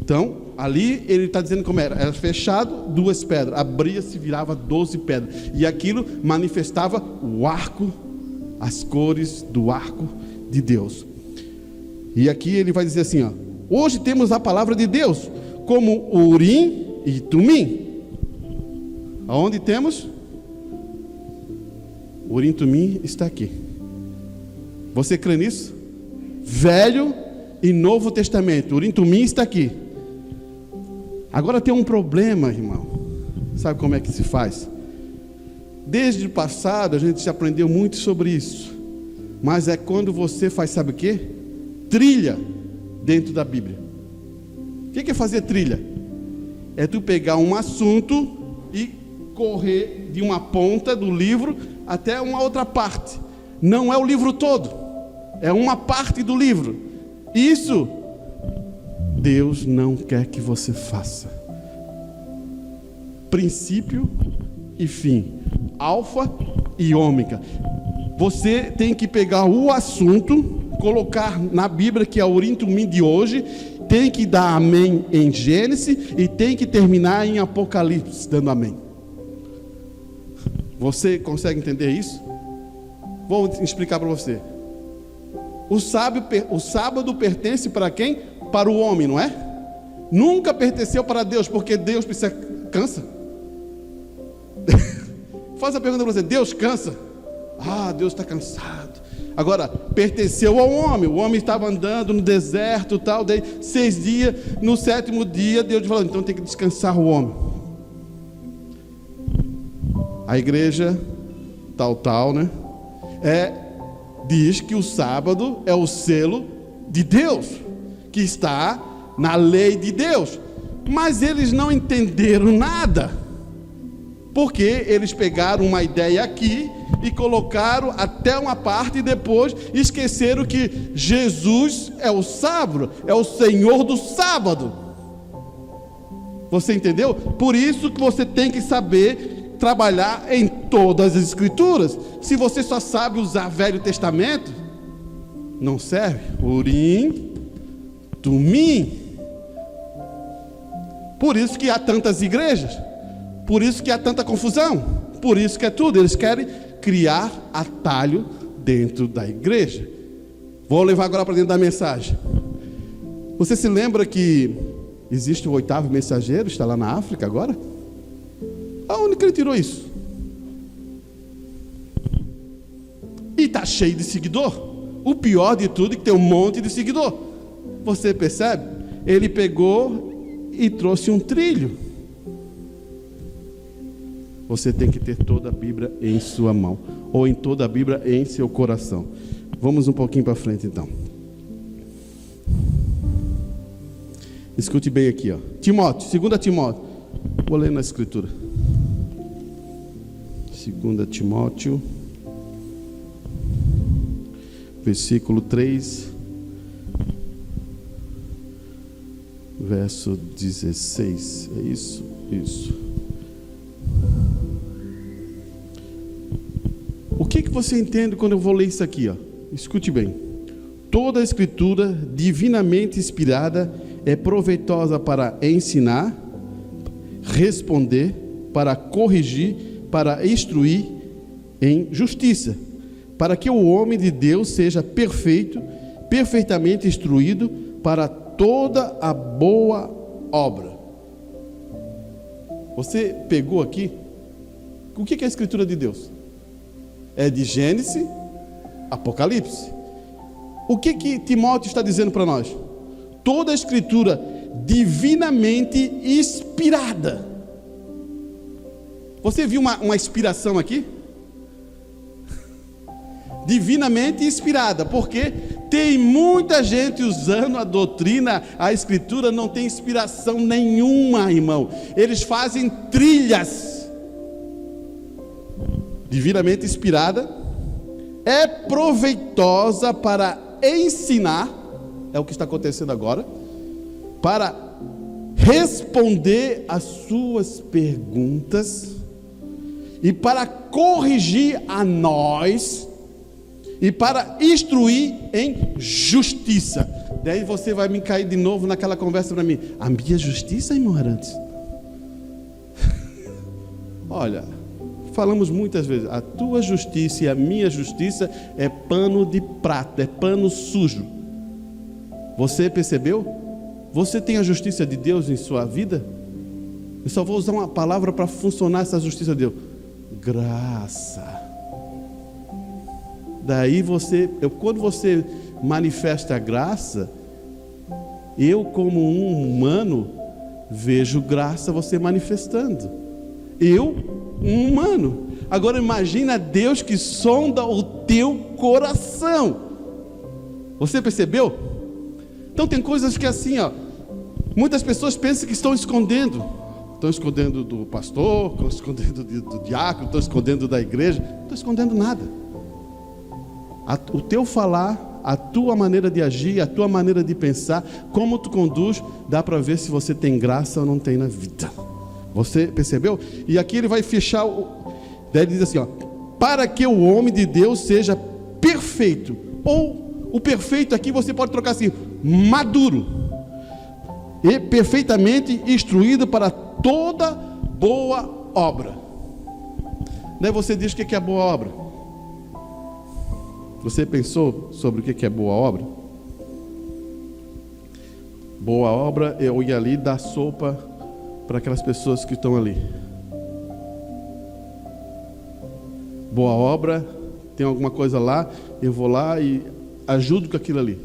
Então, ali ele está dizendo como era fechado, 2 pedras, abria-se, virava 12 pedras, e aquilo manifestava o arco, as cores do arco de Deus. E aqui ele vai dizer assim, ó, hoje temos a palavra de Deus, como Urim e Tumim. Aonde temos? O Urim e Tumim está aqui. Você crê nisso? Velho e Novo Testamento. O Urim e Tumim está aqui. Agora tem um problema, irmão. Sabe como é que se faz? Desde o passado a gente já aprendeu muito sobre isso. Mas é quando você faz, sabe o quê? Trilha dentro da Bíblia. O que é fazer trilha? É tu pegar um assunto e correr de uma ponta do livro até uma outra parte. Não é o livro todo, é uma parte do livro. Isso Deus não quer que você faça. Princípio e fim, alfa e ômega. Você tem que pegar o assunto, colocar na Bíblia, que é o Urim e Tumim de hoje, tem que dar amém em Gênesis e tem que terminar em Apocalipse dando amém. Você consegue entender isso? Vou explicar para você. O sábado pertence para quem? Para o homem, não é? Nunca pertenceu para Deus, porque Deus cansa. Faz a pergunta para você, Deus cansa? Ah, Deus está cansado. Agora, pertenceu ao homem. O homem estava andando no deserto, tal, daí 6 dias, no 7º dia, Deus falou, então tem que descansar o homem. A igreja, tal, né? Diz que o sábado é o selo de Deus, que está na lei de Deus. Mas eles não entenderam nada, porque eles pegaram uma ideia aqui e colocaram até uma parte e depois esqueceram que Jesus é o sábado, é o Senhor do sábado. Você entendeu? Por isso que você tem que saber trabalhar em todas as escrituras. Se você só sabe usar Velho Testamento, não serve. Urim, Tumim. Por isso que há tantas igrejas, por isso que há tanta confusão, por isso que é tudo. Eles querem criar atalho dentro da igreja. Vou levar agora para dentro da mensagem. Você se lembra que existe o 8º mensageiro, está lá na África agora? Aonde que ele tirou isso? está cheio de seguidor. O pior de tudo é que tem um monte de seguidor. Você percebe? Ele pegou e trouxe um trilho. Você tem que ter toda a Bíblia em sua mão, ou em toda a Bíblia em seu coração. Vamos um pouquinho para frente então. Escute bem aqui, ó. Timóteo, 2 Timóteo. Vou ler na escritura. 2 Timóteo, versículo 3, verso 16. É isso? Isso. O que você entende quando eu vou ler isso aqui, ó? Escute bem. Toda a escritura divinamente inspirada é proveitosa para ensinar, responder, para corrigir, para instruir em justiça, para que o homem de Deus seja perfeito, perfeitamente instruído para toda a boa obra. Você pegou aqui? O que é a escritura de Deus? É de Gênesis, Apocalipse. O que Timóteo está dizendo para nós? Toda a escritura divinamente inspirada. Você viu uma inspiração aqui? Divinamente inspirada, porque tem muita gente usando a doutrina, a escritura não tem inspiração nenhuma, irmão. Eles fazem trilhas. Divinamente inspirada, é proveitosa para ensinar, é o que está acontecendo agora, para responder às suas perguntas e para corrigir a nós e para instruir em justiça. Daí você vai me cair de novo naquela conversa para mim: a minha justiça, irmão Arantes? Olha, falamos muitas vezes, a tua justiça e a minha justiça é pano de prato, é pano sujo. Você percebeu? Você tem a justiça de Deus em sua vida? Eu só vou usar uma palavra para funcionar essa justiça de Deus: graça. Daí quando você manifesta a graça, eu como um humano vejo graça você manifestando. Eu, um humano. Agora imagina Deus que sonda o teu coração. Você percebeu? Então tem coisas que assim, ó, muitas pessoas pensam que estão escondendo. Estão escondendo do pastor, estão escondendo do diácono, estão escondendo da igreja. Não estão escondendo nada. O teu falar, a tua maneira de agir, a tua maneira de pensar, como tu conduz, dá para ver se você tem graça ou não tem na vida. Você percebeu? E aqui ele vai fechar, daí ele diz assim, ó, para que o homem de Deus seja perfeito, ou o perfeito aqui você pode trocar assim, maduro, e perfeitamente instruído para toda boa obra. Daí você diz o que é boa obra? Você pensou sobre o que é boa obra? Boa obra é eu ir ali dar sopa para aquelas pessoas que estão ali. Boa obra, tem alguma coisa lá, eu vou lá e ajudo com aquilo ali.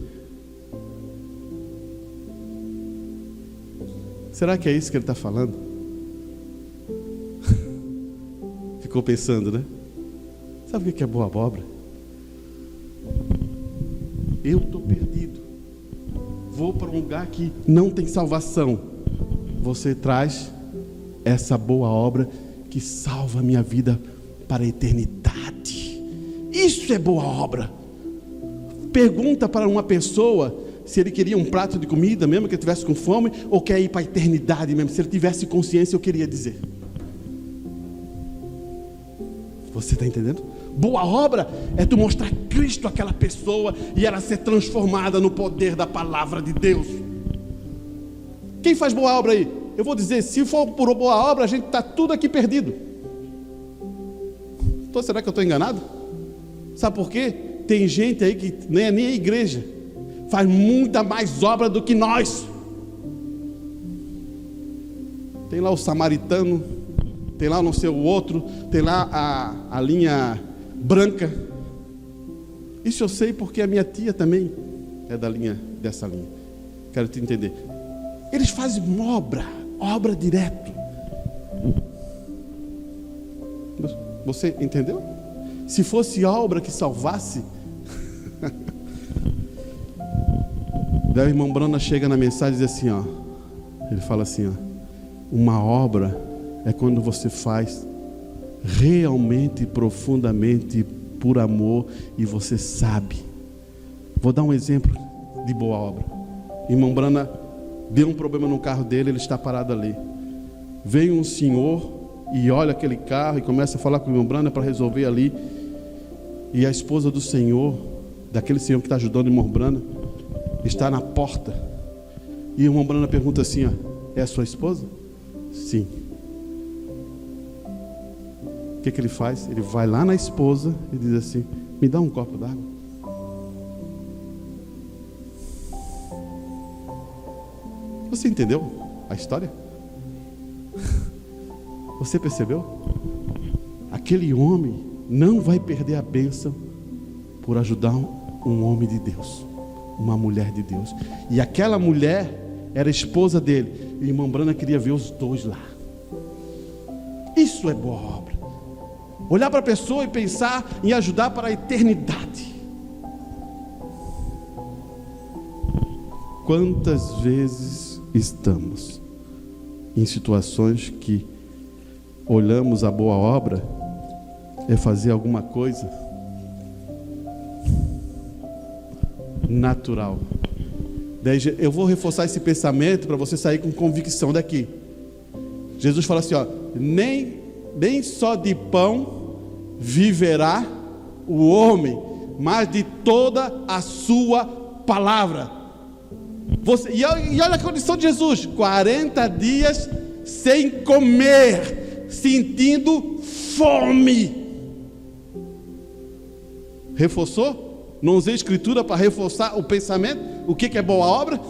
Será que é isso que ele está falando? Ficou pensando, né? Sabe o que é boa obra? Eu estou perdido, vou para um lugar que não tem salvação. Você traz essa boa obra que salva a minha vida para a eternidade. Isso é boa obra. Pergunta para uma pessoa se ele queria um prato de comida, mesmo que ele estivesse com fome, ou quer ir para a eternidade mesmo. Se ele tivesse consciência, eu queria dizer. Você está entendendo? Boa obra é tu mostrar Cristo àquela pessoa e ela ser transformada no poder da palavra de Deus. Quem faz boa obra aí? Eu vou dizer, se for por boa obra, a gente está tudo aqui perdido. Então, será que eu estou enganado? Sabe por quê? Tem gente aí que nem a igreja faz muita mais obra do que nós. Tem lá o samaritano, tem lá não sei o outro, tem lá a linha branca. Isso eu sei porque a minha tia também é dessa linha. Quero te entender. Eles fazem obra direto. Você entendeu? Se fosse a obra que salvasse. Daí o irmão Brana chega na mensagem e diz assim, ó. Ele fala assim, ó. Uma obra é quando você faz realmente, profundamente, por amor, e você sabe. Vou dar um exemplo de boa obra. Irmão Brana deu um problema no carro dele, ele está parado ali. Veio um senhor e olha aquele carro e começa a falar com o irmão Brana para resolver ali. E a esposa do senhor, daquele senhor que está ajudando o irmão Brana, está na porta. E o irmão Brana pergunta assim, ó, é a sua esposa? Sim. O que ele faz? Ele vai lá na esposa e diz assim, me dá um copo d'água. Você entendeu a história? Você percebeu? Aquele homem não vai perder a bênção por ajudar um homem de Deus, uma mulher de Deus. E aquela mulher era esposa dele. E o irmão Brana queria ver os dois lá. Isso é boa obra. Olhar para a pessoa e pensar em ajudar para a eternidade. Quantas vezes estamos em situações que olhamos a boa obra é fazer alguma coisa natural. Daí eu vou reforçar esse pensamento para você sair com convicção daqui. Jesus fala assim, ó, nem só de pão viverá o homem, mas de toda a sua palavra. E olha a condição de Jesus, 40 dias sem comer, sentindo fome. Reforçou? Não usei escritura para reforçar o pensamento. O que é boa obra?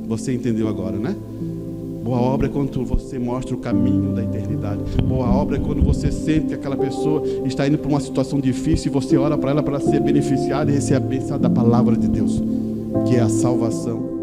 Você entendeu agora, né? Boa obra é quando você mostra o caminho da eternidade. Boa obra é quando você sente que aquela pessoa está indo para uma situação difícil e você ora para ela para ser beneficiada e receber a bênção da palavra de Deus, que é a salvação.